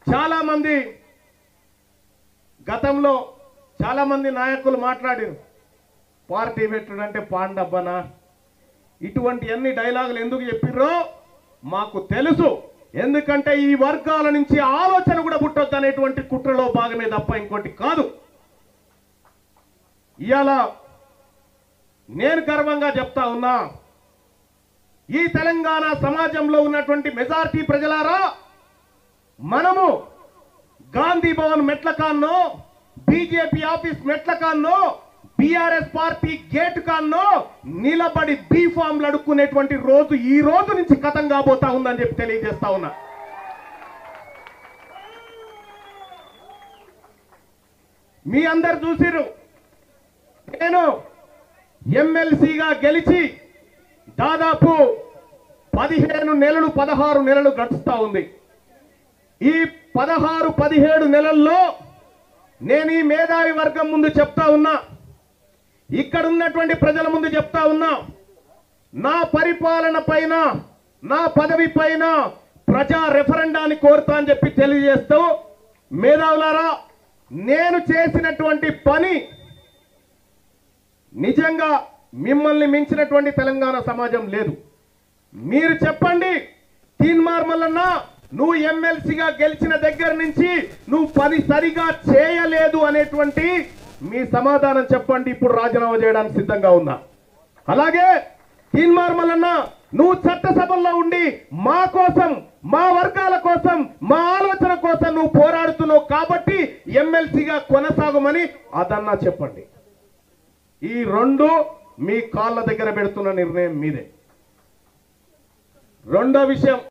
చాలా మంది గతంలో చాలా మంది నాయకులు మాట్లాడారు, పార్టీ పెట్టుడంటే పాండబ్బనా, ఇటువంటి అన్ని డైలాగులు ఎందుకు చెప్పిర్రో మాకు తెలుసు. ఎందుకంటే ఈ వర్గాల నుంచి ఆలోచన కూడా పుట్టొద్దు అనేటువంటి కుట్రలో భాగమే తప్ప ఇంకోటి కాదు. ఇవాళ నేను గర్వంగా చెప్తా ఉన్నా, ఈ తెలంగాణ సమాజంలో ఉన్నటువంటి మెజారిటీ ప్రజలారా, మనము గాంధీ భవన్ మెట్ల కాన్నో, బీజేపీ ఆఫీస్ మెట్ల కాన్నో, బీఆర్ఎస్ పార్టీ గేట్ కాన్నో నిలబడి బీ ఫామ్లు అడుక్కునేటువంటి రోజు ఈ రోజు నుంచి కథం కాబోతా ఉందని చెప్పి తెలియజేస్తా ఉన్నా. మీ అందరు చూసిరు, నేను ఎమ్మెల్సీగా గెలిచి దాదాపు 15 నెలలు 16 నెలలు గడుస్తా ఉంది. ఈ 16-17 నెలల్లో నేను ఈ మేధావి వర్గం ముందు చెప్తా ఉన్నా, ఇక్కడ ఉన్నటువంటి ప్రజల ముందు చెప్తా ఉన్నా, నా పరిపాలన పైన, నా పదవి పైన ప్రజా రెఫరెండాన్ని కోరుతా అని చెప్పి తెలియజేస్తూ, మేధావులారా, నేను చేసినటువంటి పని నిజంగా మిమ్మల్ని మించినటువంటి తెలంగాణ సమాజం లేదు. మీరు చెప్పండి, తీన్మార్ మల్లన్న నువ్వు ఎమ్మెల్సీగా గెలిచిన దగ్గర నుంచి నువ్వు పని సరిగా చేయలేదు అనేటువంటి మీ సమాధానం చెప్పండి. ఇప్పుడు రాజీనామా చేయడానికి సిద్ధంగా ఉన్నా. అలాగే తీన్మార్ మల్లన్న నువ్వు చట్టసభల్లో ఉండి మా కోసం, మా వర్గాల కోసం, మా ఆలోచన కోసం నువ్వు పోరాడుతున్నావు కాబట్టి ఎమ్మెల్సీగా కొనసాగమని అదన్నా చెప్పండి. ఈ రెండు మీ కాళ్ళ దగ్గర పెడుతున్న నిర్ణయం మీదే. రెండో విషయం,